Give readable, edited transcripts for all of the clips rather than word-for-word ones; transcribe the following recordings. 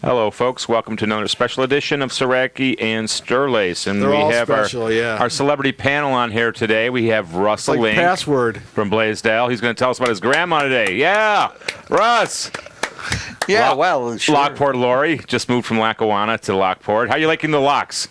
Hello, folks. Welcome to another special edition of Saracki and Sterlace. And They're we all have special, our celebrity panel on here today. We have Russ like password from Blaisdell. He's going to tell us about his grandma today. Yeah, Russ. Yeah, well, sure. Lockport Lori just moved from Lackawanna to Lockport. How you liking the locks?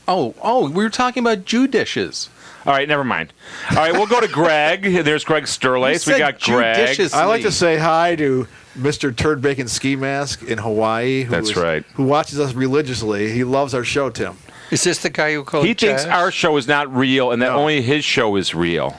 Oh, we were talking about Jew dishes. All right, never mind. All right, we'll go to Greg. There's Greg Sterlace. We got Jew Greg. dishes. I like to say hi to Mr. Turd Bacon Ski Mask in Hawaii. That's right. Who watches us religiously. He loves our show, Tim. Is this the guy who called He thinks our show is not real and that only his show is real.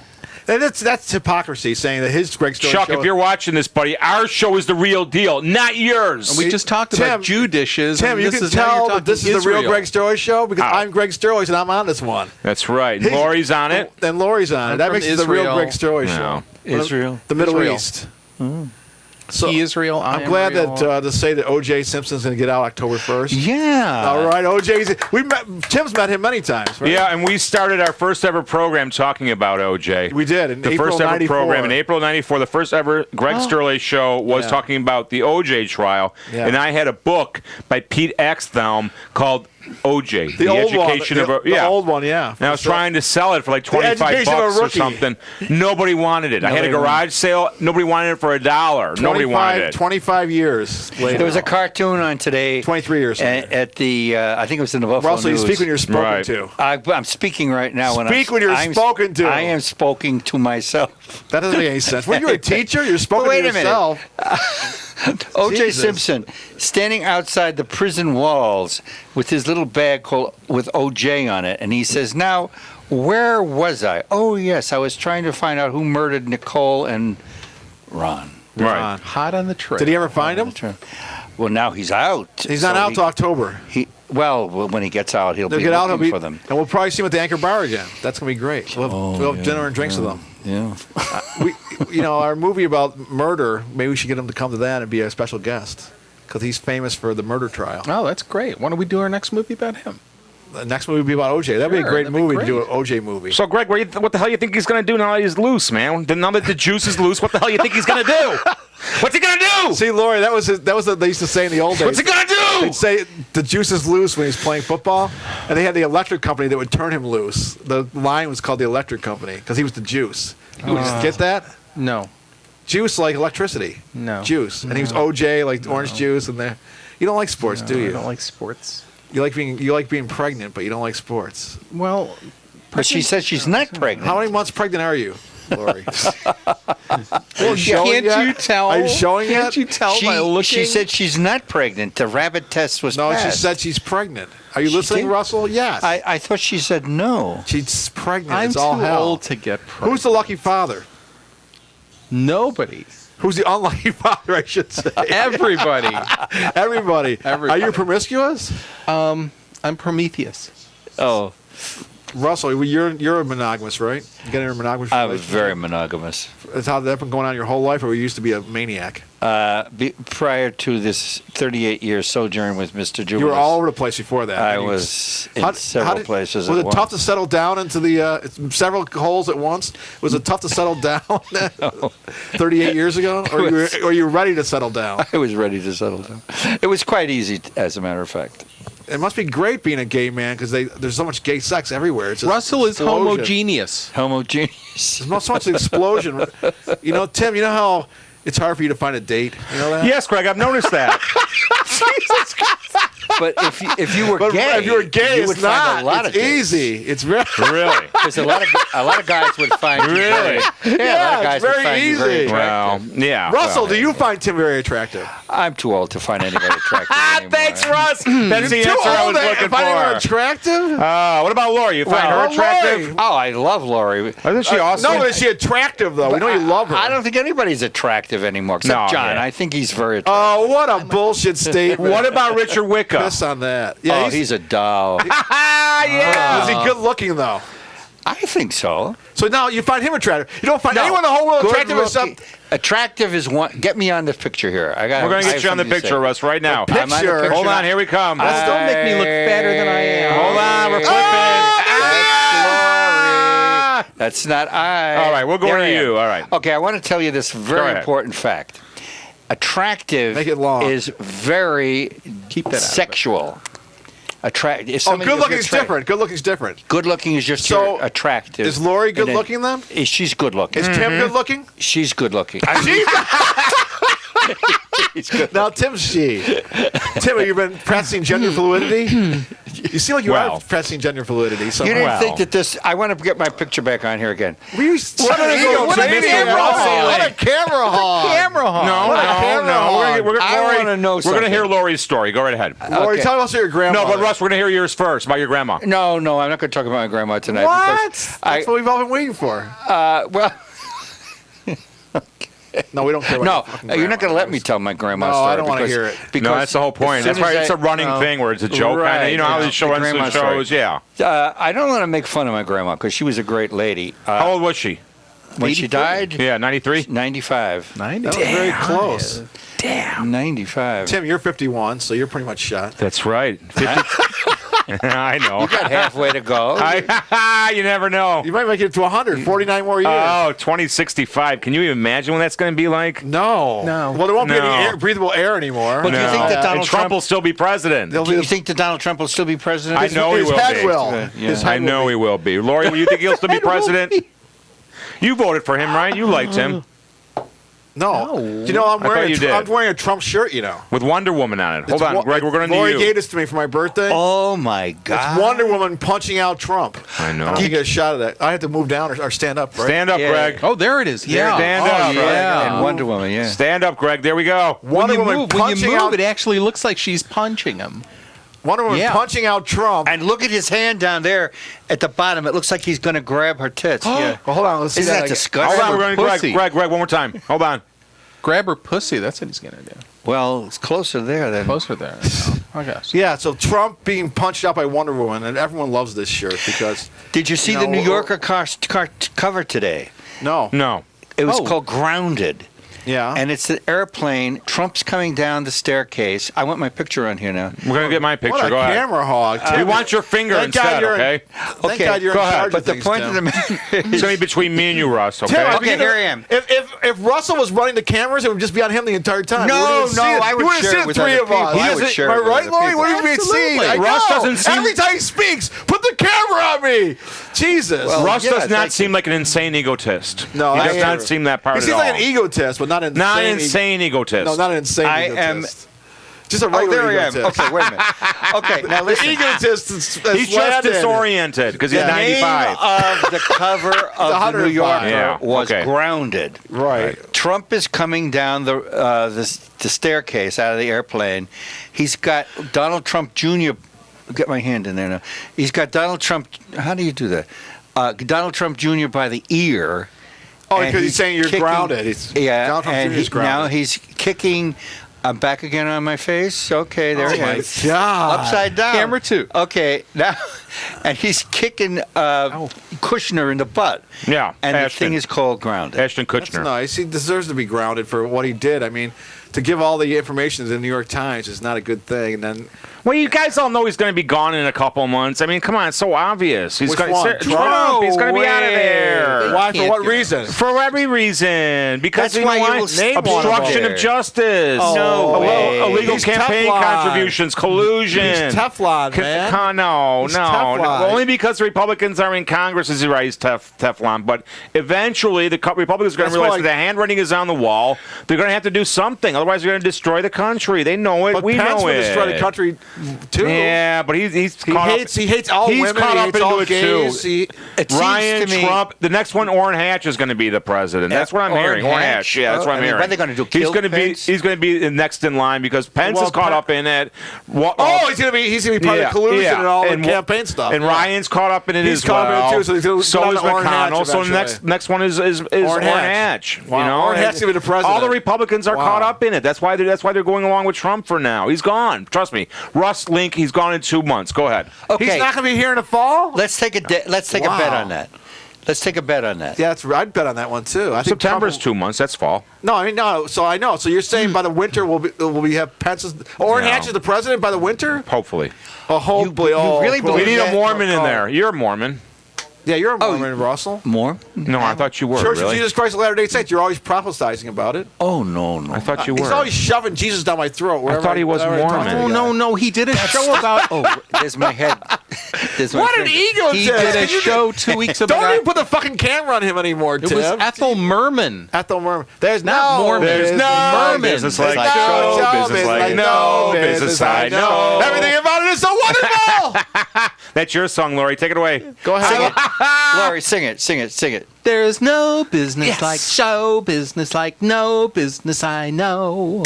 And that's hypocrisy, saying that his Greg Sterlace Chuck, show... if you're watching this, buddy, our show is the real deal, not yours. And we just talked about Jew dishes. Tim, you can tell that this is the real Greg Sterlace show because I'm Greg Sterlace and I'm on this one. That's right. Lori's on it. And Lori's on it. That makes it the real Greg Sterlace show. Israel. The Middle Israel. East. So he is real. I'm glad that to say that OJ Simpson's going to get out October 1st. Yeah. All right, Tim's met him many times, right? Yeah, and we started our first ever program talking about OJ. We did in the April first ever 94. program in April '94. The first ever Greg Sterlace show was talking about the OJ trial, and I had a book by Pete Axthelm called OJ, the old education one, of a the old one, yeah. And I was trying to sell it for like $25 or something. Nobody wanted it. I had a garage sale. Nobody wanted it for $1. Nobody wanted it. 25 years later. There was a cartoon on today. 23 years at the I think it was in the Buffalo Russell, News. you speak when you're spoken to. I'm speaking right now. Speak when you're spoken to. I am speaking to myself. That doesn't make any sense. When you're a teacher, you're spoken to yourself. OJ Simpson standing outside the prison walls with his little bag with OJ on it, and he says, "Now, where was I? Oh yes, I was trying to find out who murdered Nicole and Ron." Right. Hot on the trail. Did he ever find him? Well, now he's out. He's not out till October. Well, when he gets out, he'll be looking for them. And we'll probably see him at the Anchor Bar again. That's going to be great. We'll have dinner and drinks with them. Yeah. Our movie about murder, maybe we should get him to come to that and be a special guest because he's famous for the murder trial. Oh, that's great. Why don't we do our next movie about him? The next movie would be about OJ. That'd be a great movie to do an OJ movie. So, Greg, what the hell you think he's going to do now that he's loose, man? Now that the juice is loose, what the hell you think he's going to do? What's he going to do? See, Lori, that was what they used to say in the old days. What's he going to do? They'd say the juice is loose when he's playing football, and they had the electric company that would turn him loose. The line was called the electric company because he was the juice. You get that? No. Juice like electricity. No. Juice. And he was OJ, like orange juice. And you don't like sports, do you? I don't like sports. You like being pregnant, but you don't like sports. Well, but she says she's not pregnant. How many months pregnant are you, Lori? Can't you tell? Are you showing it? Can't you tell by looking? She said she's not pregnant. The rabbit test was passed. No, she said she's pregnant. Are you listening, Russell? Yes. I thought she said no. She's pregnant. I'm it's all too hell. old to get pregnant. Who's the lucky father? Nobody. Who's the unlucky father, I should say? Everybody. Everybody. Are you promiscuous? I'm Prometheus. Oh. Russell, you're a monogamous, right? You got into a monogamous relationship? I was very monogamous. Is how that been going on your whole life, or you used to be a maniac? Prior to this 38-year sojourn with Mr. Jubilee. You were all over the place before that. I was in several places Was at it tough once. to settle down into the several holes at once? Was it tough to settle down 38 years ago? Or were you ready to settle down? I was ready to settle down. It was quite easy, as a matter of fact. It must be great being a gay man because there's so much gay sex everywhere. It's Russell is explosion. homogeneous. Homogeneous. There's not so much explosion. Tim, you know how it's hard for you to find a date? You know that? Yes, Greg, I've noticed that. Jesus Christ. But if you were gay, if you were gay, you would it's not. find a lot It's of easy. It's really. Really? Because a lot of guys would find you Really? a lot of guys it's very would find you very easy. attractive. Well, yeah. Russell, well. do you find Tim very attractive? I'm too old to find anybody attractive anymore. Thanks, Russ. That's the Too answer I old was to looking find anyone for. attractive? What about Lori? You find her attractive? Oh, I love Lori. Isn't she awesome? No, is she attractive though? We know you love her. I don't think anybody's attractive anymore, except No, John. yeah. I think he's very attractive. Oh, what a bullshit statement. What about Richard Wicca? Piss on that. Yeah, He's a doll. Yeah. Is he good looking though? I think so. So now you find him attractive. You don't find No. anyone in the whole world Good attractive looking- except Attractive is one. Get me on this picture here. We're going to get you on the picture, Russ, right now. The picture. Hold on, here we come. Let's don't make me look fatter than I am. Hold on, we're flipping. That's not I. All right, we'll go There to I am. you. All right. Okay, I want to tell you this Go very ahead. important fact. Attractive Make it long. is very Keep that out of it. sexual. Oh, good looking is different. Good looking is different. Good looking is just So, your attractive. Is Lori And good then- looking then? She's good looking. Is Tim good looking? She's good looking. Now Tim's she. Tim, have you been practicing gender fluidity? You seem like you are practicing gender fluidity. So You didn't Well. think that this? I want to get my picture back on here again. What a camera hog. What a camera hog. Camera hog. No. We're I Lori, wanna know We're going to hear something. Lori's story. Go right ahead. Lori, Okay. tell us about your grandma. No, but Russ, we're going to hear yours first about your grandma. No, I'm not going to talk about my grandma tonight. What? because That's what we've all been waiting for. well, No, we don't care about no, your fucking you're not going to grandma. let me tell my grandma's No, story. I don't wanna because- hear it. Because No, that's the whole point. as soon That's why as it's a running thing where it's a joke kind of. Right, You know how yeah, these show the runs grandma the story. shows? Yeah. I don't want to make fun of my grandma because she was a great lady. How old was she? When she died, Yeah, 93? 95. 90. That was very close. 95. Tim, you're 51, so you're pretty much shot. That's right. 50. I know. You got halfway to go. You never know. You might make it to 100, 49 more years. Oh, 2065. Can you even imagine what that's going to be like? No. No. Well, there won't be No. any breathable air anymore. But do you think that And Donald Trump Trump will still be president? They'll Do be you think that Donald Trump will still be president? I know he his will head be. will. Yeah. His head I know will he will be. Lori, will you think he'll still be president? You voted for him, right? You liked him. No. No. You know, I'm I thought you did. I'm wearing a Trump shirt, you know. With Wonder Woman on it. Hold It's on, wa- Greg, we're going to Lori need gave you. this to me for my birthday. Oh my God! It's Wonder Woman punching out Trump. I know. I don't think you get a shot of that. I have to move down or stand up, right? Stand up, Yeah. Greg. Oh, there it is. Yeah. Stand oh, up. Yeah. And Wonder Woman, yeah. Stand up, Greg. There we go. When Wonder you Woman move, when you punching move, out it actually looks like she's punching him. Wonder Woman Yeah. punching out Trump. And look at his hand down there at the bottom. It looks like he's going to grab her tits. Yeah. Well, hold on. Let's see Isn't that again. disgusting? Hold on, we're going to pussy. Greg, one more time. Hold on. Grab her pussy. That's what he's going to do. Well, it's closer there than. Closer there. Okay. Yeah, so Trump being punched out by Wonder Woman, and everyone loves this shirt because Did you see You the know, New Yorker cover today? no, It was Oh. called Grounded. yeah, And it's an airplane. Trump's coming down the staircase. I want my picture on here now. We're going to get my picture. what a Go ahead. camera hog. We Tim. want your finger Thank God instead, you're in- okay? Thank God you're go in ahead. charge But of the things, point Tim. of the matter It's going is, to be between me and you, Russ, okay? Tim, if Okay, you- here I am. If Russell was running the cameras, it would just be on him the entire time. No, You wouldn't even no, see it. I You would wouldn't share see it the with three other of us. people. I would share Am I it with right, other Lori? people. What do you mean Absolutely. seen? I Russ know. doesn't seem- Every time he speaks, put the camera on me. Jesus. Well, Russ yeah, does not thank seem like an insane egotist. No, he I does am. not seem that part he at seems all. like an egotist, but not an Not an insane. insane egotist. No, not an insane I egotist. Just a oh, regular there I am. egotist. Okay, wait a minute. Okay, now The listen. egotist is He's just landed. disoriented because he's Yeah. The name 95. of the cover of the 105. New Yorker Yeah, was okay. Grounded. Right. Trump is coming down the staircase out of the airplane. He's got Donald Trump Jr. Get my hand in there now. He's got Donald Trump. How do you do that? Donald Trump Jr. by the ear. Oh, and because he's saying you're kicking- grounded. He's, Yeah, Donald Trump and Jr. is grounded. now he's kicking. I'm back again on my face. Okay, there Oh he my is. God. Upside down. Camera two. Okay, now, and he's kicking Kushner in the butt. Yeah, And the Ashton. thing is called Grounded. Ashton That's Kutcher. nice. He deserves to be grounded for what he did. I mean, to give all the information to the New York Times is not a good thing. And then Well, you guys all know he's going to be gone in a couple months. I mean, come on, it's so obvious. He's Which going one? Trump. He's going to be out of there. why? For can't what do reason? For every reason. Because That's you know why you why? will name one of Obstruction them. of justice. Oh, No way. Illegal He's campaign Teflon. contributions, collusion. He's Teflon, man. No, He's no. Teflon. Only because the Republicans are in Congress is he right. He's Teflon. But eventually, the Republicans are going That's to realize why- that the handwriting is on the wall. They're going to have to do something. Otherwise, they're going to destroy the country. They know it. But We Pence know would it. destroy the country too. Yeah, but he's He caught hates. up. He hates all He's women. caught He up hates into all it, gays. too. He, It seems Ryan to me, Trump. The next one, Orrin Hatch, is going to be the president. That's what I'm Orrin hearing. Orrin Hatch? Hatch. Yeah, that's Oh, what I'm I mean, hearing. what are they gonna do, He's kill going to be. Pence? He's going to be next in line because Pence Well, is caught up in it. What, oh, he's gonna be part of collusion and all the And campaign stuff. And Yeah. Ryan's caught up in it He's as caught up in it, well. too, so he's gonna so go is down to Orrin Hatch McConnell. So the eventually. next one is Orrin Hatch. Wow. You know, Orrin Hatch is gonna be the president. All the Republicans are Wow. caught up in it. That's why they're going along with Trump for now. He's gone. Trust me. Russ Link. He's gone in 2 months. Go ahead. okay, He's not gonna be here in the fall. let's take a bet Wow. on that. Let's take a bet on that. Yeah, that's right. I'd bet on that one too. I think September's Trump 2 months. That's fall. No, I mean no. So I know. So you're saying by the winter we have Pence's Orrin No. Hatch is the president by the winter? Hopefully. Oh, hopefully. you really boy. We believe need a that? Mormon in Oh. there. You're a Mormon. Yeah, you're a Mormon, Russell. More? No, I thought you were. Church really? of Jesus Christ of Latter-day Saints. You're always prophesizing about it. Oh, no. I thought you He's were. always shoving Jesus down my throat. I thought he was wherever I talk to Mormon. the Oh, guy. no. He did a show about. Oh, there's my head. There's my What an finger. ego He tip. did a Can you show 2 weeks ago. Don't even put the fucking camera on him anymore, It Tim. was Ethel Merman. Ethel Merman. There's Not no Mormon. There's business no Merman. business like Like show, show, business like like no no business I business know. Everything about it is so wonderful. That's your song, Lori. Take it away. Go ahead. Laurie, sing it. There's no business Yes. like show business like no business I know.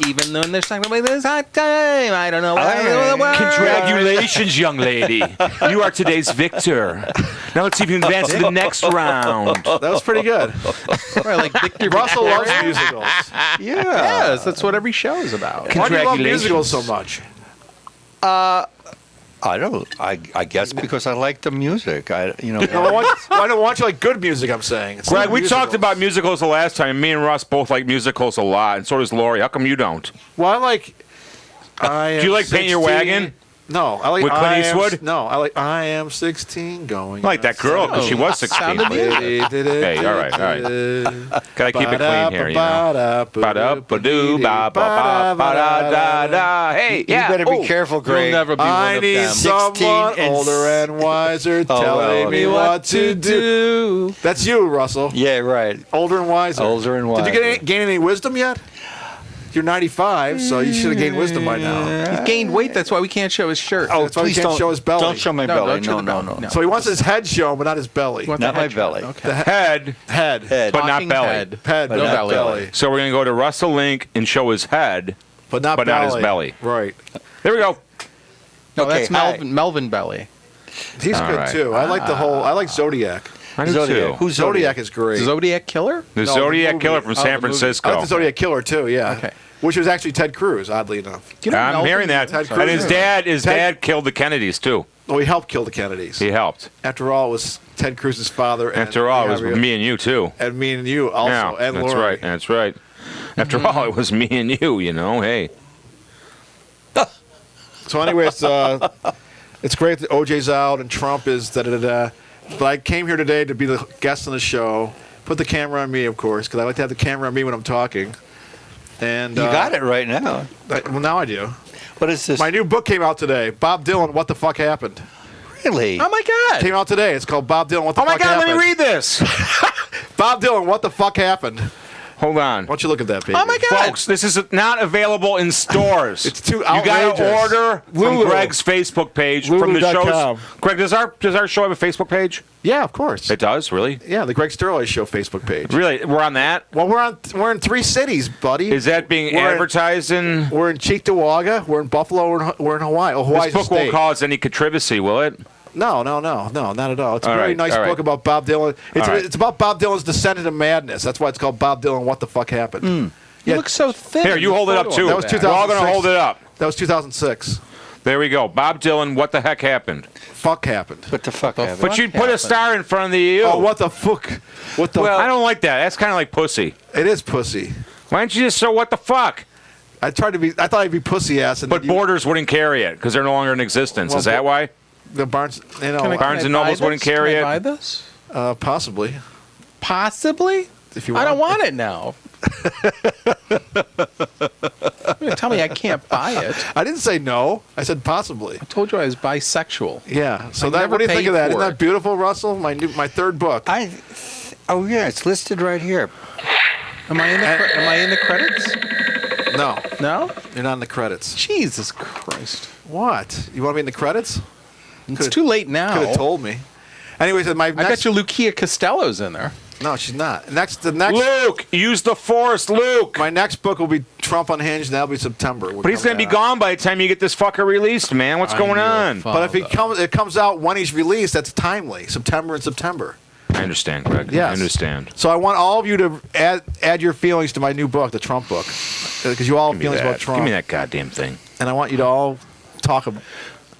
Even though there's talking about this hot time, I don't know why. Congratulations, young lady. You are today's victor. Now let's see if you can advance to the next round. That was pretty good. Right, like Victor Russell loves Victoria. musicals. Yes, that's what every show is about. Why do you love Congratulations. musicals so much? I don't. I guess because I like the music. No, I don't want you like good music, I'm saying. It's Greg, not we musicals. talked about musicals the last time, and me and Russ both like musicals a lot, and so does Lori. How come you don't? Well, I like... Do you like Paint Your Wagon? No, I like With Clint Eastwood? I like I Am 16 going. I like that girl because she was 16. Sound of Music. Hey, all right. Gotta keep it clean here, you know. Ba-da-ba-doo, ba-ba-ba-da-da-da. Hey, yeah. You better oh. be careful, Greg. You'll never be one I of need them. someone 16 and older and wiser telling me what to do. That's you, Russell. Yeah, right. Older and wiser. Older and wiser. Did you gain any wisdom yet? You're 95, so you should have gained wisdom by now. He gained weight, that's why we can't show his shirt. That's why he can't show his belly. Don't show my No, belly. don't show No, the no, belly. no. So he wants his head shown, but not his belly. You want Not the my head belly. shot, Okay. Head, Head. but not Talking belly. head. Head, But but no not belly. belly. So we're going to go to Russell Link and show his head, But not but not his belly. Right. There we go. No, Okay, that's hi. Melvin Belly. He's All good, right. too. I like I like Zodiac. I do Zodiac. too. Who's Zodiac is great. Zodiac Killer? The No, Zodiac the movie. Killer from Oh, San the movie. Francisco. I like the Zodiac Killer, too, yeah. Okay. Which was actually Ted Cruz, oddly enough. Do you know I'm Melvin? hearing that. Ted And his Cruz. dad killed the Kennedys too. Oh, he helped kill the Kennedys. He helped. After all, it was Ted Cruz's father. And After all, it was me and you too. And me and you also. Yeah, and that's Lori. right. That's right. After all, it was me and you. You know, hey. So, anyways, it's great that OJ's out and Trump is da-da-da-da. But I came here today to be the guest on the show. Put the camera on me, of course, because I like to have the camera on me when I'm talking. And You got it right now. Well, now I do. What is this? My new book came out today. Bob Dylan, What the Fuck Happened? Really? Oh, my God. Came out today. It's called Bob Dylan, What the Oh my Fuck God! Happened? Let me read this. Bob Dylan, What the Fuck Happened? Hold on. Why don't you look at that, baby? Oh, my God. Folks, this is not available in stores. It's too You got to outrageous. order from Lulu. Greg's Facebook page from the Lulu.com. shows. Greg, does our show have a Facebook page? Yeah, of course. It does, really. Yeah, the Greg Sterlace Show Facebook page. Really, we're on that. Well, we're in 3 cities, buddy. Is that being We're in- advertised in? We're in Cheektowaga, we're in Buffalo, we're in Hawaii. Oh, Hawaii's This book a won't state. cause any controversy, will it? No, not at all. It's a All very right, nice all right. book about Bob Dylan. All right. It's about Bob Dylan's descent into madness. That's why it's called Bob Dylan, What the Fuck Happened? You look so thin. Here, you hold it up too. That was We're all going to 2006. hold it up. That was 2006. There we go. Bob Dylan, what the heck happened? Fuck happened. What the fuck happened? But you put a star in front of the U. Oh, what the fuck? What the? I don't like that. That's kind of like pussy. It is pussy. Why don't you just say what the fuck? I thought I'd be pussy ass. And But Borders wouldn't carry it because they're no longer in existence. Well, Is that why? the Barnes, Barnes and Nobles wouldn't carry Can it? I buy this? possibly. Possibly? If you I don't want. want it now. You're gonna tell me I can't buy it. I didn't say no. I said possibly. I told you I was bisexual. Yeah. So I that. never What do you think paid of that? Isn't for that it. beautiful, Russell? My third book. Oh yeah, it's listed right here. Am I in the credits? No, No? you're not in the credits. Jesus Christ. What? You want to be in the credits? It's Could've- too late now. Could have told me. Anyways, my I bet you Lucia Costello's in there. No, she's not. The next. Luke, use the force, Luke. My next book will be Trump Unhinged, and that'll be September. But he's going to be gone by the time you get this fucker released, man. What's going on? But if it comes out when he's released, that's timely. September and September. I understand, Greg. Yes. I understand. So I want all of you to add your feelings to my new book, the Trump book, because you all have Give me feelings that. about Trump. Give me that goddamn thing. And I want you to all talk about.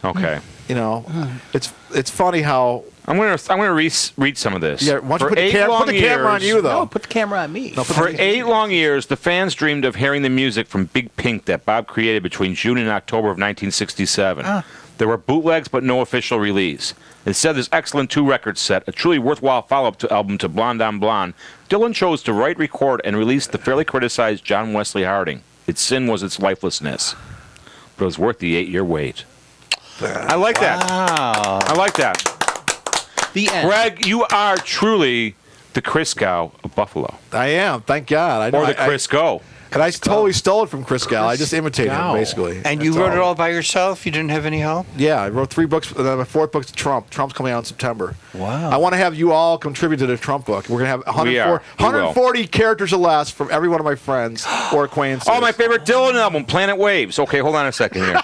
Okay. You know, it's funny how I'm gonna read some of this. Yeah, why don't you For put the camera on you, though. No, put the camera on me. No, For 8 long years, the fans dreamed of hearing the music from Big Pink that Bob created between June and October of 1967. There were bootlegs, but no official release. Instead of this excellent 2-record set, a truly worthwhile follow-up album to Blonde on Blonde, Dylan chose to write, record, and release the fairly criticized John Wesley Harding. Its sin was its lifelessness, but it was worth the 8-year wait. I like that. Wow. I like that. The end. Greg, you are truly the Crisco of Buffalo. I am. Thank God. I know. Or the Crisco. And I totally stole it from Chris Gal. I just imitated him, basically. And you wrote it all by yourself? You didn't have any help? Yeah, I wrote 3 books, and then my 4th book's Trump. Trump's coming out in September. Wow. I want to have you all contribute to the Trump book. We're going to have 140 characters or less from every one of my friends or acquaintances. Oh, my favorite Dylan album, Planet Waves. Okay, hold on a second here.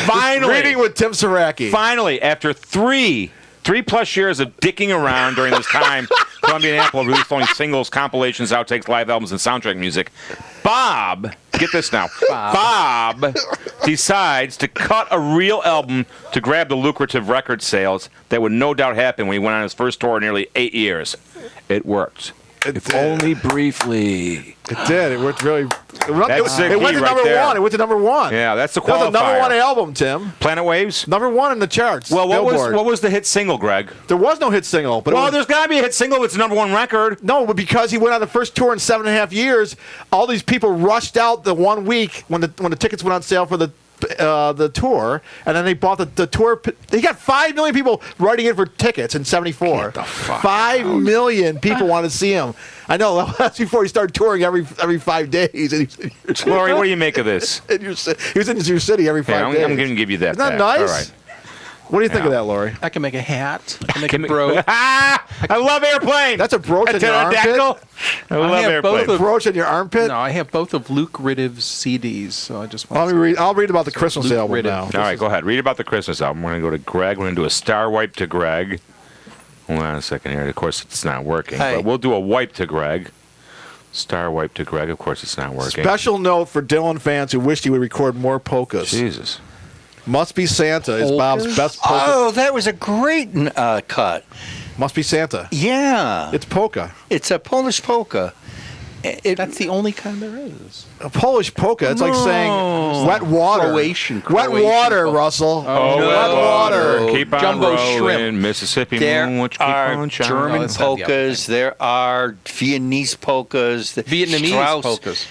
Finally. Reading with Tim Saracki. Finally, after 3+ years of dicking around during this time, Columbia and Apple released only singles, compilations, outtakes, live albums, and soundtrack music. Bob, get this now, Bob decides to cut a real album to grab the lucrative record sales that would no doubt happen when he went on his first tour in nearly 8 years. It worked. If only briefly. It did. It worked really. It went That's the to key number right there. 1. It went to number 1. Yeah, that's the That was qualifier. a number 1 album, Tim. Planet Waves? Number 1 in the charts. Well, Billboard. what was the hit single, Greg? There was no hit single. But Well, there's got to be a hit single that's a number 1 record. No, but because he went on the first tour in 7.5 years, all these people rushed out the 1 week when the tickets went on sale for the tour, and then they bought the tour. He got 5 million people writing in for tickets in '74. 5 million people wanted to see him. I know. That's before he started touring every 5 days. And Lori, what do you make of this? he was in your city every 5 days. I'm going to give you that. Isn't that back. nice? All right. What do you think of that, Lori? I can make a hat. I can make a brooch. I love airplane. That's a brooch in your armpit? pterodactyl. I love have both airplane. of- Brooch in your armpit? No, I have both of Luke Riddick's CDs, so I just want I'll read about the Christmas Luke album Riddick. now. All right, go ahead. Read about the Christmas album. We're going to go to Greg. We're going to do a star wipe to Greg. Hold on a second here. Of course, it's not working. Hey. But we'll do a wipe to Greg. Star wipe to Greg. Of course, it's not working. Special note for Dylan fans who wished he would record more polkas. Jesus. Must Be Santa is Bob's best polka. Oh, that was a great cut. Must Be Santa. Yeah. It's polka. It's a Polish polka. That's the only kind there is. A Polish polka. It's like saying wet water. Croatian Wet water, polka. Russell. Oh, no. wet water. No. Keep on Jumbo rolling. shrimp. Mississippi There moon, keep are on shining. German that's not the other polkas. There are Viennese polkas. Vietnamese Strauss. polkas.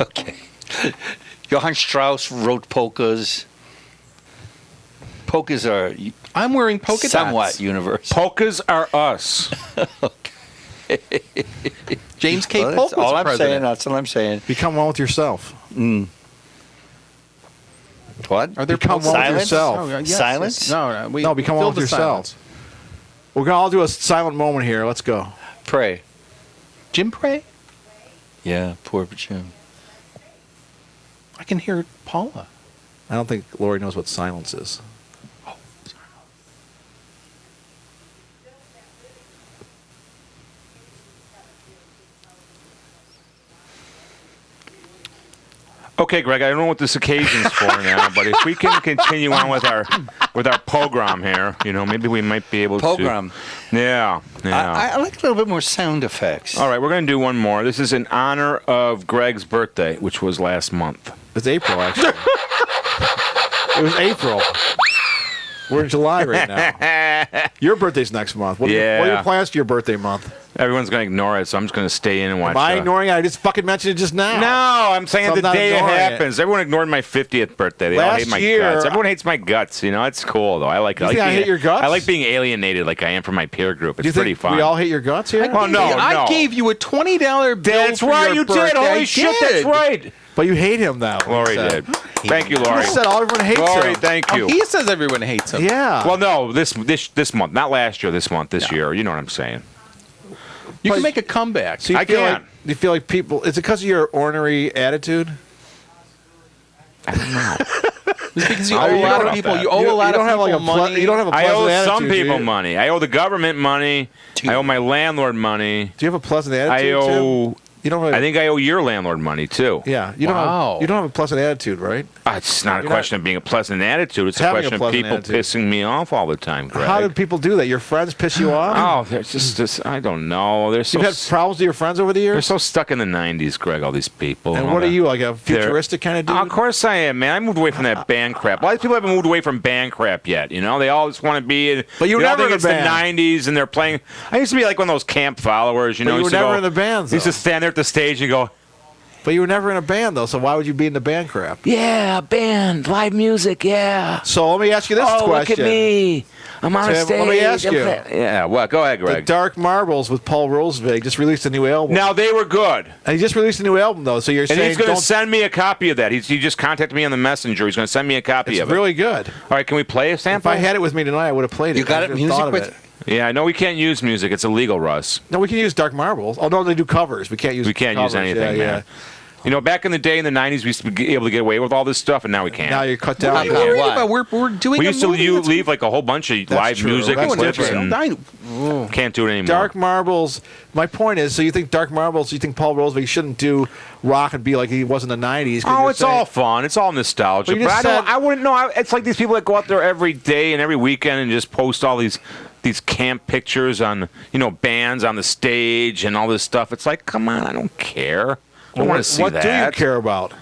Okay. Johann Strauss wrote polkas. Polkas are I'm wearing polka somewhat dots. universal. Polkas are us. James K. Well, Polk that's was all I'm president. saying. That's all I'm saying. Become one with yourself. What? Are there Become polkas? one with Silence? yourself. Oh, yes, Silence? yes. No, we No, become one filled with the yourselves. silence. We're going to all do a silent moment here. Let's go. Pray. Jim Pray? Yeah, poor Jim. I can hear Paula. I don't think Lori knows what silence is. Okay, Greg, I don't know what this occasion's for now, but if we can continue on with our program here, maybe we might be able Program. to. Yeah. I like a little bit more sound effects. All right, we're going to do one more. This is in honor of Greg's birthday, which was last month. It's April, actually. It was April. We're in July right now. Your birthday's next month. What are your plans for your birthday month? Everyone's going to ignore it, so I'm just going to stay in and watch. Am I ignoring it? I just fucking mentioned it just now. No, I'm saying So the I'm not day it ignoring happens. Everyone ignored my 50th birthday. They all Last hate my year- guts. Everyone hates my guts. It's cool though. I like. You think I hate your guts? I like being alienated, like I am from my peer group. Do you It's pretty think fun. we all hate your guts here? Well, no, I gave you a $20 bill. That's for right. your You birthday. did. Holy shit. That's right. But you hate him now. Lori did. Thank you, Lori. You said all everyone hates Lori, him. thank you. He says everyone hates him. Yeah. Well, no, this month, not last year. This month, this year. You know what I'm saying? You can make a comeback. So you I feel can. Like, you feel like people. Is it because of your ornery attitude? I don't know. It's because you I owe a don't lot know of people. about You that. owe a lot you don't of have people like a money. you don't have a I pleasant owe attitude. some do people you? money. I owe the government money. I owe my landlord money. Do you have a pleasant attitude? I owe You don't really, I think I owe your landlord money too. Yeah, you Wow. don't have a pleasant attitude, right? It's not a You're question of being a pleasant attitude. It's a Having a question of pleasant people attitude. pissing me off all the time, Greg. How do people do that? Your friends piss you off? Oh, they're just this. I don't know. They're so You've had problems with your friends over the they're years? so stuck in the '90s, Greg. All these people. And all what are that. you, like a futuristic kind of dude? Of course I am, man. I moved away from that band crap. A lot of people haven't moved away from band crap yet. You know, they always want to be. But you were they all never think in a it's band. the '90s, and they're playing. I used to be like one of those camp followers. You But know, you used were to never go- in the bands, Used to though. stand there at the stage and go, But you were never in a band, though, so why would you be in the band crap? "Yeah, band, live music, yeah." So let me ask you this Oh, look question. at me. I'm on a Tim, stage. let me ask I'm you. Yeah, what? Go ahead, The Greg. Dark Marbles with Paul Rosevig just released a new album. Now, they were good. And he just released a new album, though, so you're And saying he's going to don't- send me a copy of that. He just contacted me on the messenger. He's going to send me a copy it's of it. really good. All right, can we play a If sample? I had it with me tonight, I would have played it. You got I it just music thought of with- it. Yeah, I know we can't use music. It's illegal, Russ. No, we can use Dark Marbles. Oh, no, they do covers. We can't use We can't use covers. anything, Yeah, man. You know, back in the day in the '90s, we used to be able to get away with all this stuff, and now we can't. Now you're cut What down. are you Why? worried about? We're doing we a used to movie that's leave like a whole bunch of live true. music That's and clips, different. and can't do it anymore. Dark Marbles. My point is, so you think Dark Marbles? You think Paul Rosevig shouldn't do rock and be like he was in the '90s? 'cause Oh, you're it's saying- all fun. It's all nostalgia. But you just I don't. said- I wouldn't know. It's like these people that go out there every day and every weekend and just post all these camp pictures on bands on the stage and all this stuff. It's like, come on, I don't care. I don't want to see what that. do you care about?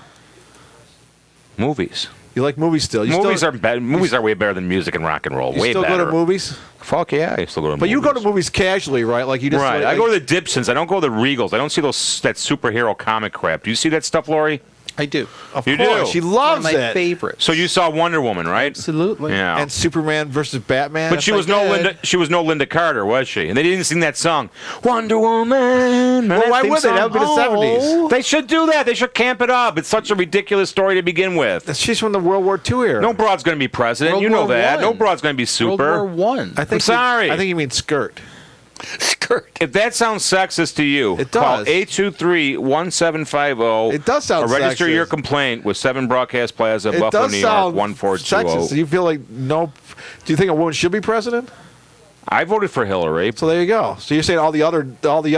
Movies. You like movies still? You Movies still, are better. Movies are way better than music and rock and roll. You Way still better. go to movies? Fuck yeah, I still go to But movies. you go to movies casually, right? Like you just Right. like, I go to the Dibsons. I don't go to the Regals. I don't see that superhero comic crap. Do you see that stuff, Lori? I do. Of You course, do. she One of loves my it. favorites. So you saw Wonder Woman, right? Absolutely. Yeah. And Superman versus Batman. But she was no Linda. She was no Linda Carter, was she? And they didn't sing that song, Wonder Woman. Well, why would they? That would be the '70s. They should do that. They should camp it up. It's such a ridiculous story to begin with. She's from the World War II era. No broad's going to be president. World You know War that. One. No broad's going to be super. World War One. I think I'm sorry. I think you mean skirt. Skirt. If that sounds sexist to you, It call does. 823-1750. It does sound or register sexist. your complaint with 7 Broadcast Plaza, It Buffalo, does New York, sound 1420. sexist. Do you feel like no? Do you think a woman should be president? I voted for Hillary. So there you go. So you're saying all the other But she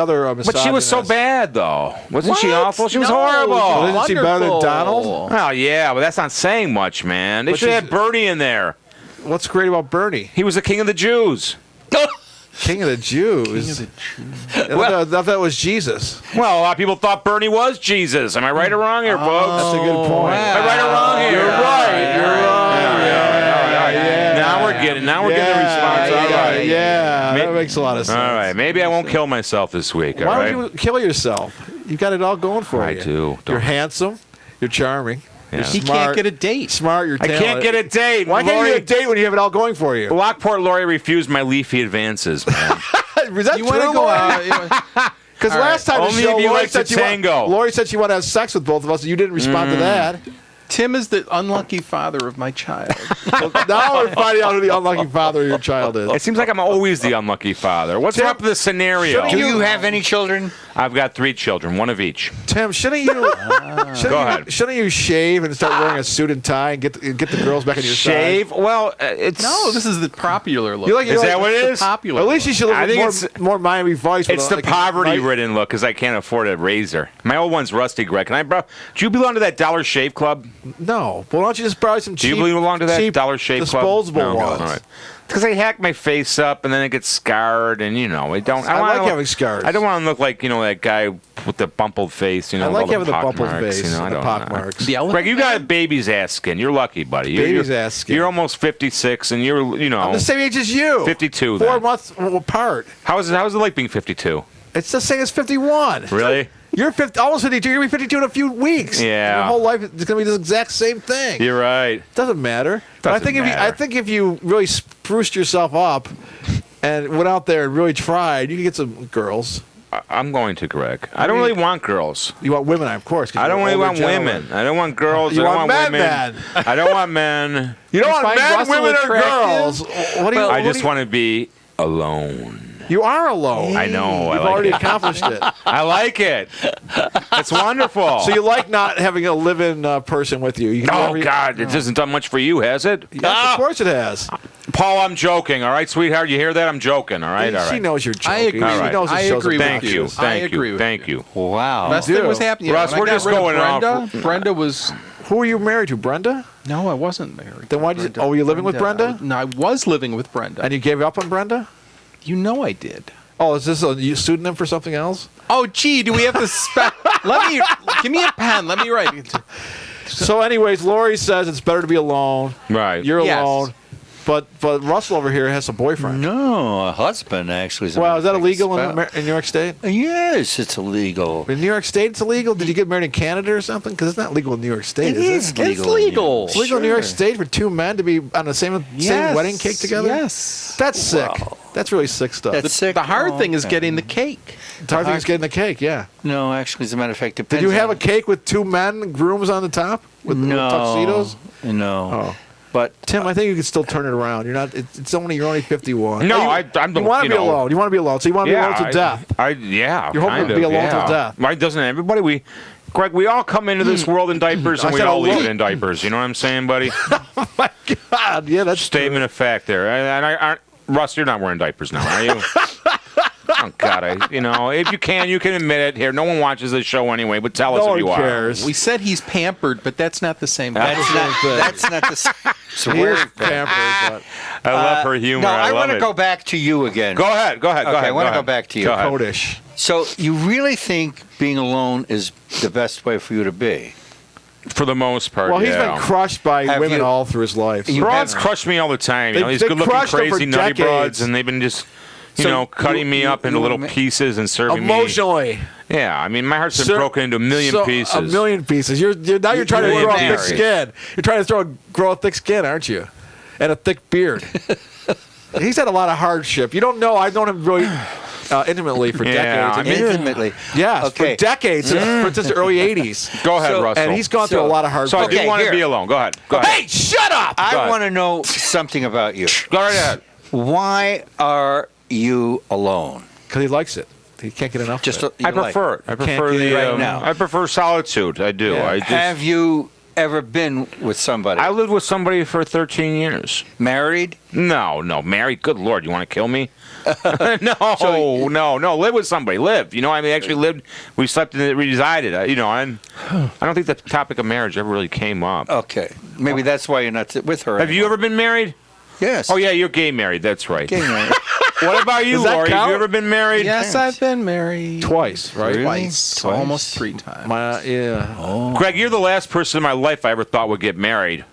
was so misogynists- bad, though. Wasn't she What? awful? She was No, horrible. Well, isn't she better than Wonderful. Donald? Oh, yeah, but that's not saying much, man. They But should have she's- Bernie in there. What's great about Bernie? He was the king of the Jews. King of the Jews. I thought that was Jesus. Well, a lot of people thought Bernie was Jesus. Am I right or wrong here, folks? That's a good point. Am I right or wrong here? You're right. You're right. Yeah. Now we're getting the response. All right. Yeah, that Ma- makes a lot of sense. All right. Maybe I won't kill myself this week. All Why right. would you kill yourself? You got it all going for I you. do. You're Don't- handsome. You're charming. Yeah. You're He smart. can't get a date. Smart. You're I talented. can't get a date. Why can't you Lori- get a date when you have it all going for you? Lockport Lori refused my leafy advances, man. Is that You want to true, go Lori? out? Because All last right. time Only the show, if you Lori like said to she tango. Lori said she wanted to have sex with both of us, and you didn't respond to that. Tim is the unlucky father of my child. So now we're finding out who the unlucky father of your child is. It seems like I'm always the unlucky father. What's Tim, up with the scenario? shouldn't Do you have any children? I've got 3 children, one of each. Tim, shouldn't you? Go ahead. Shouldn't you shave and start wearing a suit and tie and get the girls back on your Shave? Well, it's No, this is the popular look. You like- Is that what it The is? popular. At least you should I look think more Miami Vice. with It's a- the like a poverty-ridden look because I can't afford a razor. My old one's rusty, Greg. Can I borrow? Do you belong to that Dollar Shave Club? No. Well, why don't you just buy some Do cheap? you belong to that cheap Dollar Shave Club? disposable No. ones? All right. Because I hack my face up and then it gets scarred, and I don't. I wanna like having scars. I don't want to look like that guy with the bumpled face. I with like all having the pock bumpled marks, face I and the don't pock know. marks. The elephant Greg, you got a man? baby's ass skin. You're lucky, buddy. Baby's ass skin. You're almost 56, and you're I'm the same age as you. 52 4 then. months apart. How's it like being 52? It's the same as 51. Really? You're 50, almost 52. You're going to be 52 in a few weeks. Yeah. Your whole life is going to be the exact same thing. You're right. Doesn't matter. But I Doesn't think matter. I think if you really spruced yourself up and went out there and really tried, you could get some girls. I'm going to, Greg. I don't really want girls. You want women, of course. 'cause I don't you're really an want older gentleman. women. I don't want girls. You I don't want want men, women. then. I don't want men. You don't want find men, Russell women, or attractive? girls. What do you? I what just do you- want to be alone. You are alone. I know. I You've like already it. accomplished it. I like it. It's wonderful. So you like not having a live-in person with you. You can do Oh whatever you- God! It hasn't done much for you, has it? Yes, of course it has. Paul, I'm joking. All right, sweetheart, you hear that? I'm joking. All right, all right. She knows you're joking. I agree. All right. She knows the I show's agree a with Thank you. I Thank agree you. with Thank you. you. Wow. Best thing was happening. Russ, when we're I got just rid of going off. Brenda. Brenda was. Who are you married to, Brenda? No, I wasn't married. Then why did you? Oh, were you living with Brenda? No, I was living with Brenda. And you gave up on Brenda? You know I did. Oh, is this a pseudonym for something else? Oh, gee, do we have to spell? Give me a pen. Let me write. So, anyways, Lori says it's better to be alone. Right. You're Yes. alone. But Russell over here has a boyfriend. No, a husband actually. Well, is that illegal in New York State? Yes, it's illegal. In New York State, it's illegal. Did you get married in Canada or something? Because it's not legal in New York State, is it? It's legal. It's legal in New York State for two men to be on the same wedding cake together? Yes. That's sick. Wow. That's really sick stuff. That's sick. The hard thing is Okay. getting the cake. the hard thing is getting the cake, yeah. No, actually, as a matter of fact, Did depends you have a on- cake with two men, grooms on the top? With tuxedos? No. Oh. But Tim, I think you can still turn it around. You're not. It's only you're only 51. No, you, I'm. You want to be alone. You want to be alone. So you want to be alone to death. Yeah. You're hoping kind to be of, alone till yeah. death. Right? Doesn't everybody? Greg, we all come into this world in diapers, I and we said all leave alone. it in diapers. You know what I'm saying, buddy? Oh my God! Yeah, that's Statement of fact there. And Russ, you're not wearing diapers now, are you? Oh God! If you can admit it here. No one watches this show anyway, but tell us No if you one are. cares. We said he's pampered, but that's not the same. that's not the same. He is pampered, I love her humor. No, I I love want to it. go back to you again. Go ahead. Go ahead. Okay, Go ahead. I want to go go ahead. back to you. Go but ahead. codish. So you really think being alone is the best way for you to be? For the most part, Well, he's yeah. been crushed by Have women you- all through his life. You Broads have- crush me all the time. They- These they good-looking, crushed him for crazy, nutty decades. broads, and they've been just, So cutting me up into little ma- pieces and serving Emotionally. me. Yeah, I mean, my heart's been Sir, broken into a million pieces. A million pieces. You're trying to You're grow a thick married. skin. You're trying to grow a thick skin, aren't you? And a thick beard. He's had a lot of hardship. You don't know. I've known him really intimately for Yeah, decades. I mean- Intimately. Yes, Okay. for decades, since the early 80s. Go ahead, So- Russell. And he's gone through a lot of hard so I work. do Okay, want to here. be alone. Go ahead. Go ahead. Hey, shut up! I ahead. want to know something about you. Go right ahead. Why are you alone? Because he likes it. He can't get enough Just of it. you I prefer it. I prefer get the. it right now. I prefer solitude. I do. Yeah. I just. Have you ever been with somebody? I lived with somebody for 13 years. Married? No, married. Good Lord, you want to kill me? No. Live with somebody. Live. Actually lived. We slept in it. Resided. I don't think the topic of marriage ever really came up. Okay. Maybe that's why you're not with her. Have you ever been married? Yes. Oh yeah, you're gay married. That's right. Okay, man. What about you, Does that Lori? Have count? you ever been married? Yes, I've been married Twice, right? twice, almost 3 times. Yeah. Greg, you're the last person in my life I ever thought would get married.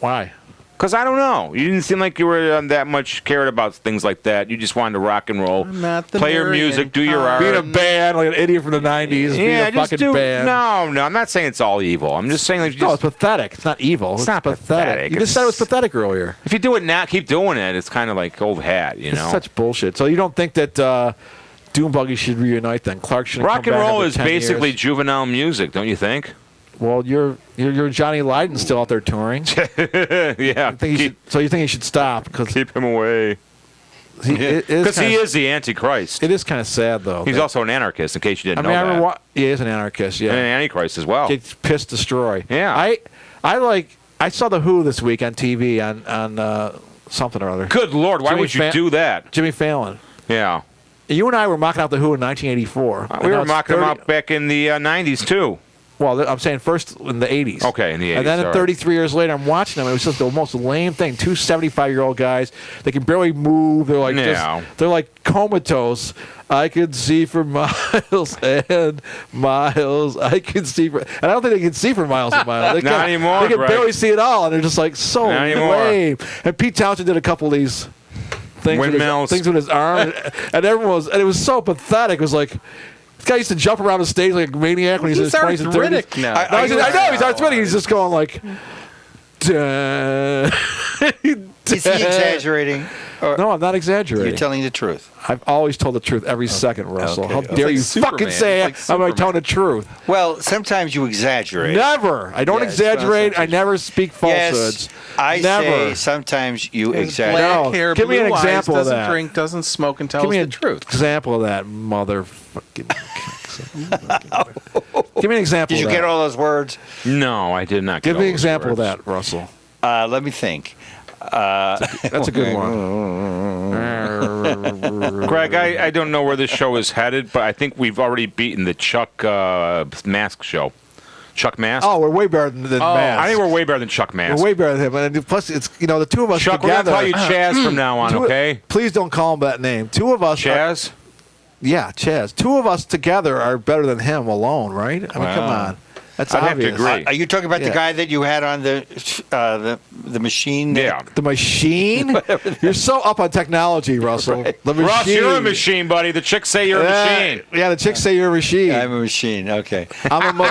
Why? Because I don't know. You didn't seem like you were that much cared about things like that. You just wanted to rock and roll. I'm not the Play your Marian music, do your art. Being a band, like an idiot from the 90s, being yeah, a just fucking do. band. No, I'm not saying it's all evil. I'm just saying like, No, it's pathetic. It's not evil. It's not pathetic. You just said it was pathetic earlier. if you do it now, keep doing it. It's kind of like old hat, you It's know. such bullshit. So you don't think that Doom Buggy should reunite then? Clark should Rock come and back roll after is 10 basically years? juvenile music, don't you think? Well, you're Johnny Lydon still out there touring. Yeah. So you think he should stop? Because Keep him away. he is the Antichrist. It is kind of sad though. He's that- also an anarchist, in case you I didn't mean, I know remember that. he is an anarchist. Yeah. And an Antichrist as well. Gets pissed, destroy. Yeah. I saw the Who this week on TV on something or other. Good Lord, why Jimmy would you Fa- do that? Jimmy Fallon. Yeah. You and I were mocking out the Who in 1984. We were mocking them out back in the 90s, too. Well, I'm saying first in the 80s. Okay, in the 80s. And then all right. 33 years later, I'm watching them. It was just the most lame thing. Two 75-year-old guys. They can barely move. They're like Yeah. they're like comatose. I could see for miles and miles. I could see for, and I don't think they can see for miles and miles. They Not can't- anymore, They can Greg. barely see it all, and they're just like so Not anymore. lame. And Pete Townsend did a couple of these things Windmills. things with his arm, and everyone was, and it was so pathetic. It was like. This guy used to jump around the stage like a maniac when he's in his He's 20s and 30s. arthritic now. I know he's arthritic. He's just going like. Duh. Is he exaggerating? Or No, I'm not exaggerating. you're telling the truth? I've always told the truth every second, Russell. Okay. How It's dare like you Superman. fucking say It's like I'm telling the truth? Well, sometimes you exaggerate. Never. I don't Yes, exaggerate. well, I never speak falsehoods. Yes, I Never. say sometimes you exaggerate. No. Black hair, Give me blue an eyes, example of doesn't that. drink, doesn't smoke, and tells Give me the an truth. example of that, motherfucking. Give me an example. Did you of get that. all those words? No, I did not. Give get me an all those example of words. that, Russell. Let me think. That's a good one. Greg, I don't know where this show is headed, but I think we've already beaten the Chuck Mask show. Chuck Mask? Oh, we're way better than Mask. I think we're way better than Chuck Mask. We're way better than him. And plus, it's the two of us Chuck, together. we're going to call you Chaz from now on, okay? Please don't call him that name. Two of us. Chaz? Yeah, Chaz. Two of us together are better than him alone, right? I mean, come on. That's I'd obvious. have to agree. Are you talking about the guy that you had on the machine? Yeah. The machine? You're so up on technology, Russell. Right. The machine. Russ, you're a machine, buddy. The chicks say you're a machine. Yeah, the chicks say you're a machine. I'm a machine. Okay. I'm a